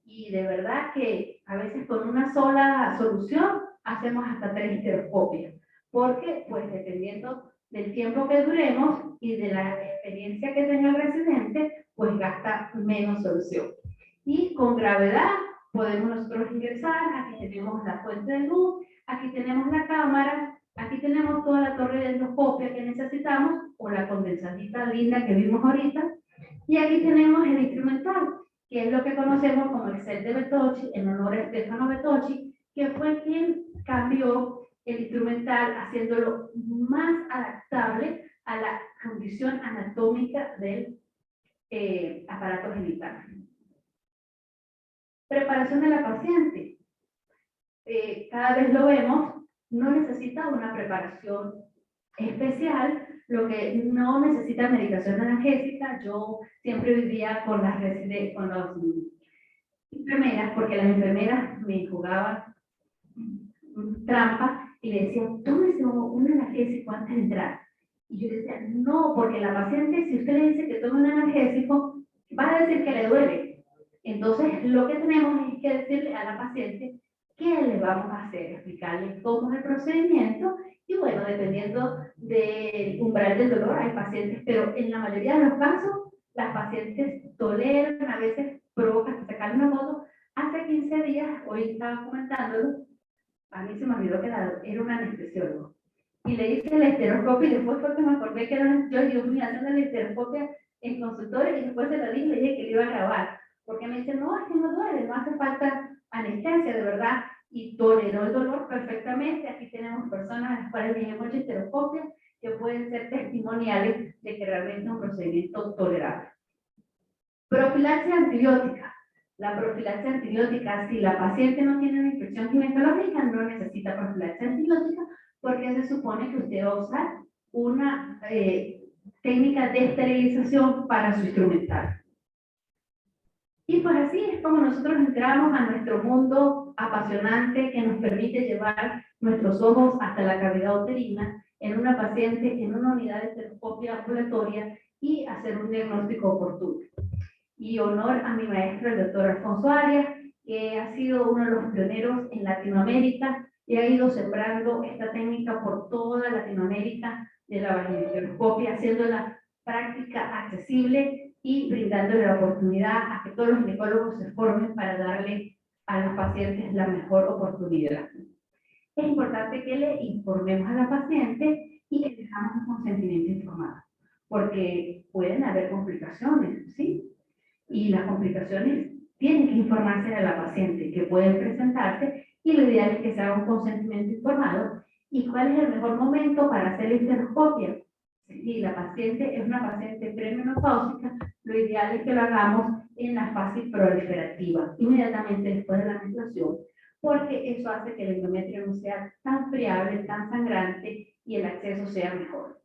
Y de verdad que a veces con una sola solución hacemos hasta 3 histeroscopias, porque pues dependiendo del tiempo que duremos y de la experiencia que tenga el residente, pues gasta menos solución. Y con gravedad podemos nosotros ingresar, aquí tenemos la fuente de luz, aquí tenemos la cámara, aquí tenemos toda la torre de endoscopia que necesitamos, o la condensadita linda que vimos ahorita, y aquí tenemos el instrumental, que es lo que conocemos como el set de Bertocci, en honor a Stefano Bertocci, que fue quien cambió el instrumental haciéndolo más adaptable a la condición anatómica del aparato genital. Preparación de la paciente. Cada vez lo vemos, no necesita una preparación especial, lo que no necesita medicación analgésica. Yo siempre vivía con las enfermeras, porque las enfermeras me jugaban trampa y le decían, tómese un analgésico antes de entrar. Y yo decía, no, porque la paciente, si usted le dice que tome un analgésico, va a decir que le duele. Entonces, lo que tenemos es que decirle a la paciente qué le vamos a hacer, explicarle cómo es el procedimiento y bueno, dependiendo del umbral del dolor, hay pacientes, pero en la mayoría de los casos, las pacientes toleran, a veces provoca que sacarle una foto. Hace 15 días, hoy estaba comentándolo, a mí se me olvidó que era un anestesiólogo. Y le hice la esteroscopia y después fue que me acordé que era yo, Dios mío, haciendo la esteroscopia en consultorio y después se lo dije y le dije que le iba a grabar. Porque me dice, no, es que no duele, no hace falta anestesia, de verdad. Y toleró el dolor perfectamente. Aquí tenemos personas a las cuales les hemos hecho esteroscopia que pueden ser testimoniales de que realmente es un procedimiento tolerable. Profilaxia antibiótica. La profilaxia antibiótica, si la paciente no tiene una infección ginecológica, no necesita profilaxia antibiótica porque se supone que usted va a usar una técnica de esterilización para su instrumental. Y pues así es como nosotros entramos a nuestro mundo apasionante que nos permite llevar nuestros ojos hasta la cavidad uterina en una paciente en una unidad de esteroscopia ambulatoria y hacer un diagnóstico oportuno. Y honor a mi maestro, el doctor Alfonso Arias, que ha sido uno de los pioneros en Latinoamérica y ha ido sembrando esta técnica por toda Latinoamérica de la vaginisterioscopia, haciéndola práctica, accesible y brindándole la oportunidad a que todos los ginecólogos se formen para darle a los pacientes la mejor oportunidad. Es importante que le informemos a la paciente y que dejamos un consentimiento informado, porque pueden haber complicaciones, ¿sí? Y las complicaciones tienen que informarse a la paciente que pueden presentarse y lo ideal es que se haga un consentimiento informado. ¿Y cuál es el mejor momento para hacer la esteroscopia? Si la paciente es una paciente premenopáusica, lo ideal es que lo hagamos en la fase proliferativa, inmediatamente después de la menstruación, porque eso hace que el endometrio no sea tan friable, tan sangrante y el acceso sea mejor.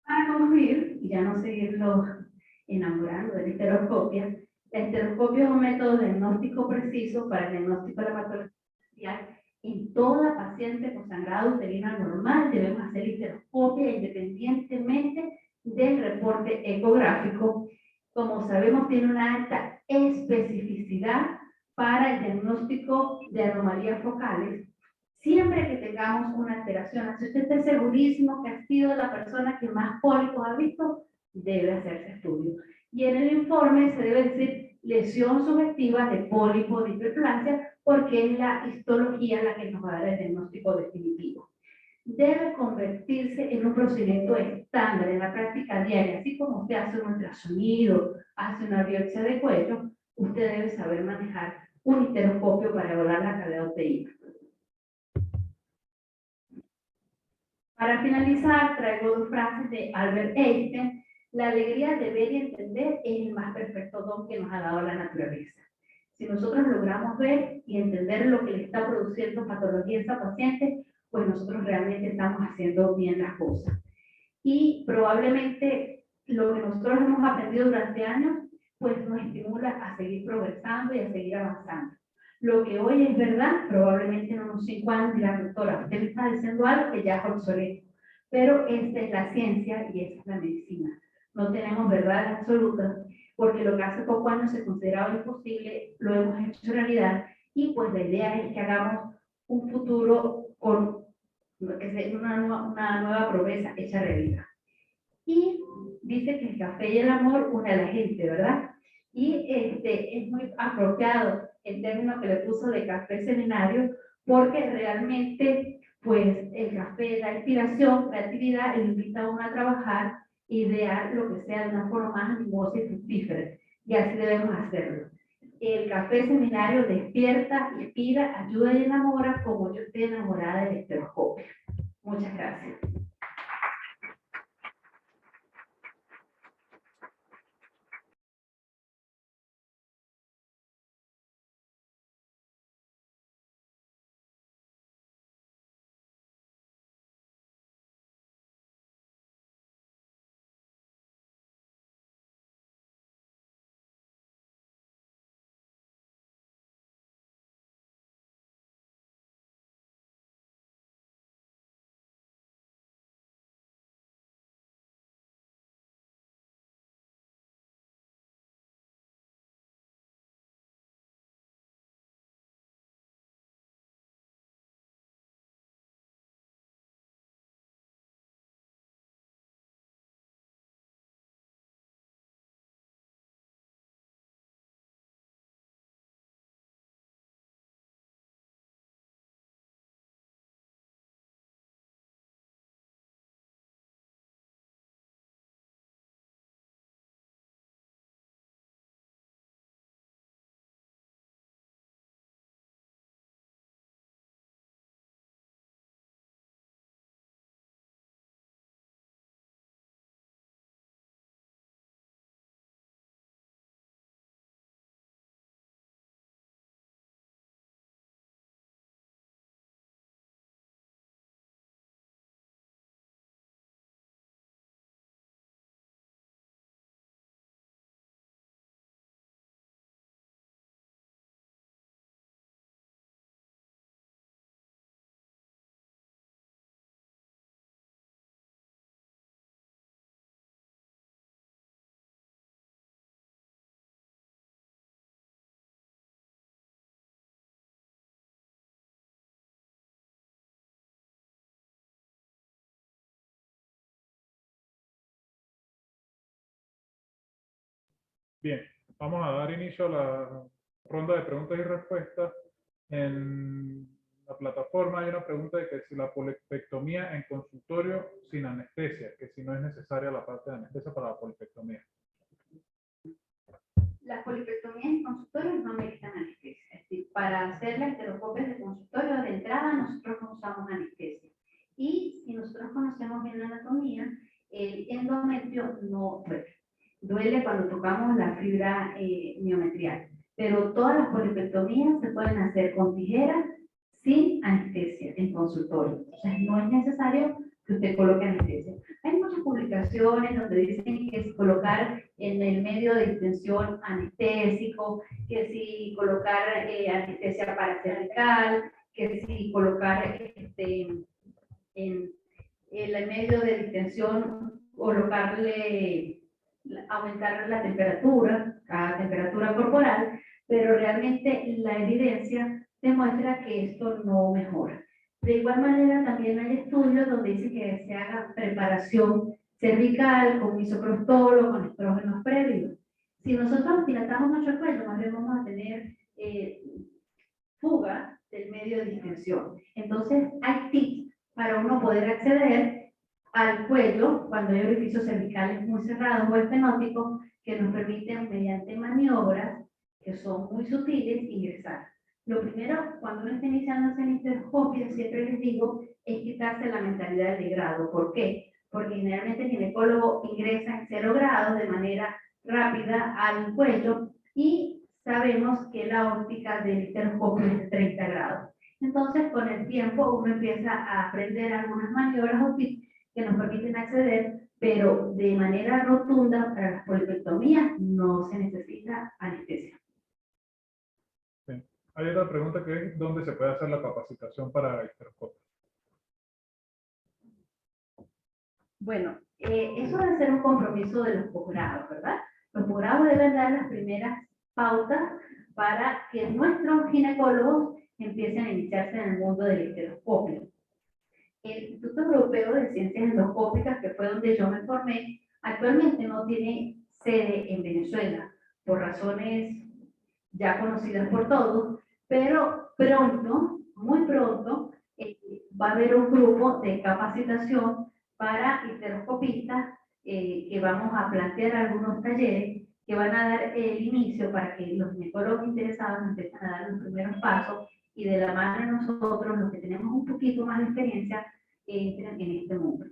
Para concluir, y ya no seguirlo enamorando de la esteroscopia, la esteroscopia es un método de diagnóstico preciso para el diagnóstico de la patología. En toda paciente con sangrado uterino normal debemos hacer esteroscopia independientemente del reporte ecográfico. Como sabemos, tiene una alta especificidad para el diagnóstico de anomalías focales. Siempre que tengamos una alteración, si usted está segurísimo que ha sido la persona que más pólipos ha visto, debe hacerse estudio. Y en el informe se debe decir lesión sugestiva de pólipo de hiperplasia, porque es la histología la que nos va a dar el diagnóstico definitivo. Debe convertirse en un procedimiento estándar en la práctica diaria, así como usted hace un ultrasonido, hace una biopsia de cuello, usted debe saber manejar un histeroscopio para evaluar la cavidad uterina. Para finalizar, traigo dos frases de Albert Einstein. La alegría de ver y entender es el más perfecto don que nos ha dado la naturaleza. Si nosotros logramos ver y entender lo que le está produciendo patología a esa paciente, pues nosotros realmente estamos haciendo bien las cosas. Y probablemente lo que nosotros hemos aprendido durante años, pues nos estimula a seguir progresando y a seguir avanzando. Lo que hoy es verdad, probablemente en unos 5 años dirá, doctora, usted me está diciendo algo que ya es obsoleto. Pero esta es la ciencia y esta es la medicina. No tenemos verdad absoluta, porque lo que hace pocos años se consideraba imposible, lo hemos hecho realidad, y pues la idea es que hagamos un futuro con una nueva promesa hecha realidad. Y dice que el café y el amor une a la gente, ¿verdad? Y es muy apropiado el término que le puso de café seminario, porque realmente, pues, el café da inspiración, creatividad, e invita a uno a trabajar, idear lo que sea de una forma más animosa y fructífera. Y así debemos hacerlo. El café seminario despierta, inspira, ayuda y enamora, como yo estoy enamorada del esteroscopio. Muchas gracias. Bien, vamos a dar inicio a la ronda de preguntas y respuestas. En la plataforma hay una pregunta de que si la polipectomía en consultorio sin anestesia, que si no es necesaria la parte de anestesia para la polipectomía. Las polipectomías en consultorio no necesitan anestesia. Es decir, para hacer las estereoscopias de consultorio de entrada nosotros no usamos anestesia. Y si nosotros conocemos bien la anatomía, el endometrio no duele. Duele cuando tocamos la fibra miometrial. Pero todas las polipectomías se pueden hacer con tijeras sin anestesia en consultorio. O sea, no es necesario que usted coloque anestesia. Hay muchas publicaciones donde dicen que es colocar en el medio de distensión anestésico, que si colocar anestesia paracervical, que si colocar en el medio de distensión, colocarle, aumentar la temperatura, a temperatura corporal, pero realmente la evidencia demuestra que esto no mejora. De igual manera, también hay estudios donde dice que se haga preparación cervical con misoprostol, con estrógenos previos. Si nosotros dilatamos nuestro cuello, más bien vamos a tener fuga del medio de distensión. Entonces, hay tips para uno poder acceder al cuello cuando hay orificios cervicales muy cerrados o estenóticos que nos permiten, mediante maniobras que son muy sutiles, ingresar. Lo primero, cuando uno está iniciando en histeroscopia, siempre les digo, es quitarse la mentalidad del grado. ¿Por qué? Porque generalmente el ginecólogo ingresa en 0 grados de manera rápida al cuello y sabemos que la óptica del histeroscopio es de 30 grados. Entonces, con el tiempo, uno empieza a aprender algunas maniobras o tips que nos permiten acceder, pero de manera rotunda para las polipectomías no se necesita anestesia. Sí. Hay otra pregunta que es ¿dónde se puede hacer la capacitación para histeroscopio? Bueno, eso debe ser un compromiso de los posgrados, ¿verdad? Los posgrados deben dar las primeras pautas para que nuestros ginecólogos empiecen a iniciarse en el mundo del histeroscopio. El Instituto Europeo de Ciencias Endoscópicas, que fue donde yo me formé, actualmente no tiene sede en Venezuela, por razones ya conocidas por todos, pero pronto, muy pronto, va a haber un grupo de capacitación para histeroscopistas que vamos a plantear algunos talleres que van a dar el inicio para que los ginecólogos interesados empiecen a dar los primeros pasos y de la mano de nosotros, los que tenemos un poquito más de experiencia, entren en este mundo.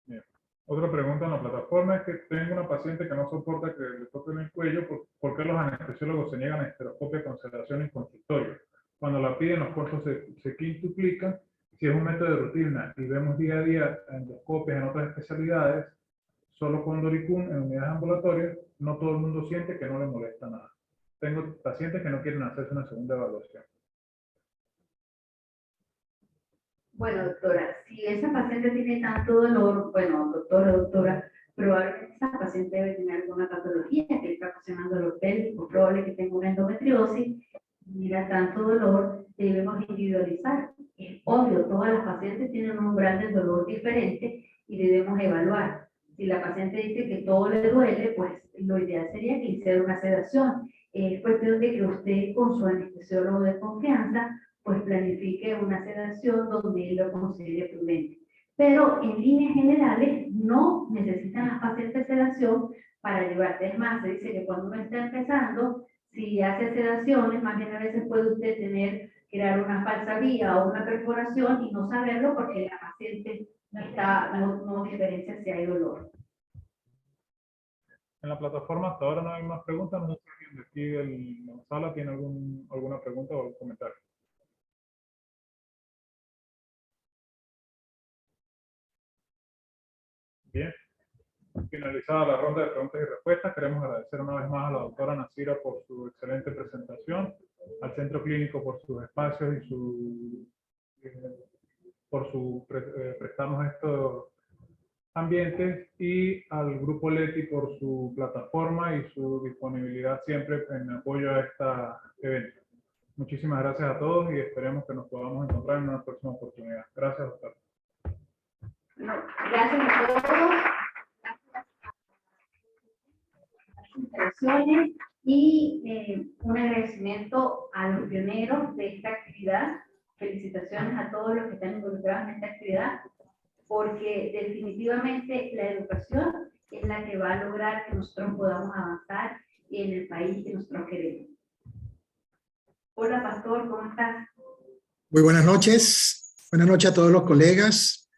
Bien. Otra pregunta en la plataforma es que tengo una paciente que no soporta que le toquen el cuello. ¿Por qué los anestesiólogos se niegan a esteroscopia con sedación en consultorio? Cuando la piden, los costos se quintuplican. Si es un método de rutina y vemos día a día endoscopias en otras especialidades, solo con Doricum en unidades ambulatorias, no todo el mundo siente que no le molesta nada. Tengo pacientes que no quieren hacerse una segunda evaluación. Bueno, doctora, si esa paciente tiene tanto dolor, bueno, doctora o doctora, probablemente esa paciente debe tener alguna patología que le está ocasionando dolor pélvico, probable que tenga una endometriosis. Mira, tanto dolor, debemos individualizar. Es obvio, todas las pacientes tienen un umbral de dolor diferente y debemos evaluar. Si la paciente dice que todo le duele, pues lo ideal sería que hiciera una sedación. Es cuestión de que usted con su anestesiólogo de confianza pues planifique una sedación donde él lo considere prudente. Pero en líneas generales no necesitan las pacientes sedación para llevarte. Es más, se dice que cuando uno está empezando, si hace sedaciones, más bien a veces puede usted crear una falsa vía o una perforación y no saberlo porque la paciente no diferencia si hay dolor. En la plataforma hasta ahora no hay más preguntas. No sé si alguien de aquí de la sala tiene alguna pregunta o algún comentario. Bien. Finalizada la ronda de preguntas y respuestas, queremos agradecer una vez más a la doctora Nasira por su excelente presentación, al Centro Clínico por sus espacios y por prestarnos estos ambientes, y al Grupo Leti por su plataforma y su disponibilidad siempre en apoyo a este evento. Muchísimas gracias a todos y esperemos que nos podamos encontrar en una próxima oportunidad. Gracias, doctor. Gracias a todos. celebraciones y un agradecimiento a los pioneros de esta actividad. Felicitaciones a todos los que están involucrados en esta actividad, porque definitivamente la educación es la que va a lograr que nosotros podamos avanzar en el país que nosotros queremos. Hola, Pastor, ¿cómo estás? Muy buenas noches a todos los colegas.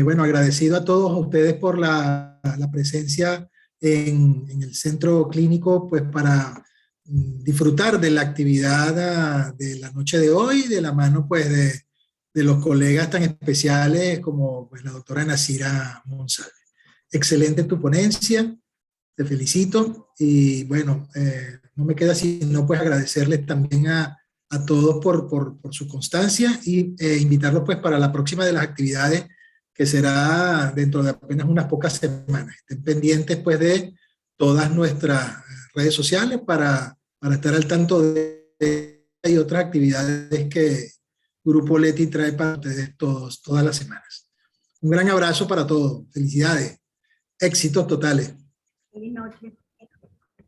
Bueno, agradecido a todos ustedes por la presencia en el centro clínico, pues para disfrutar de la actividad de la noche de hoy, de la mano pues de los colegas tan especiales como pues, la doctora Nasira Monsalve. Excelente tu ponencia, te felicito y bueno, no me queda sino pues agradecerles también a todos por su constancia y invitarlos pues para la próxima de las actividades que será dentro de apenas unas pocas semanas. Estén pendientes pues de todas nuestras redes sociales para estar al tanto de y otras actividades que Grupo Leti trae para ustedes todas las semanas. Un gran abrazo para todos. Felicidades. Éxitos totales. Feliz noche.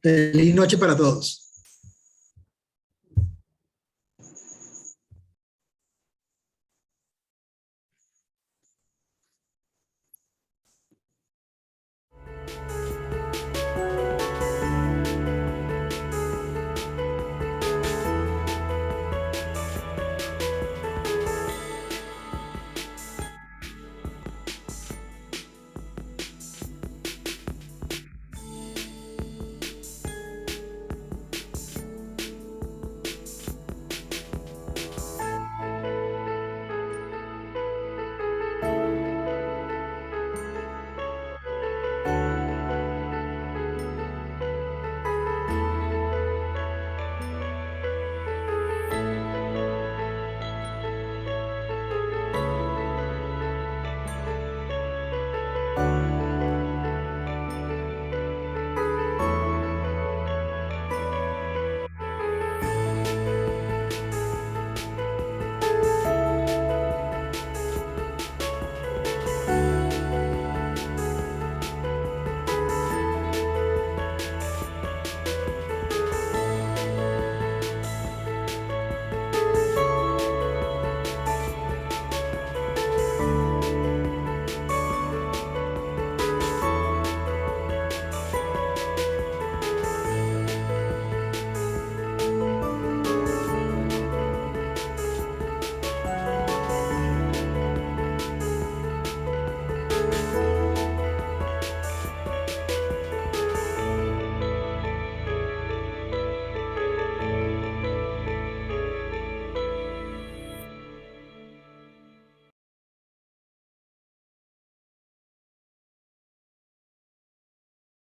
Feliz noche para todos.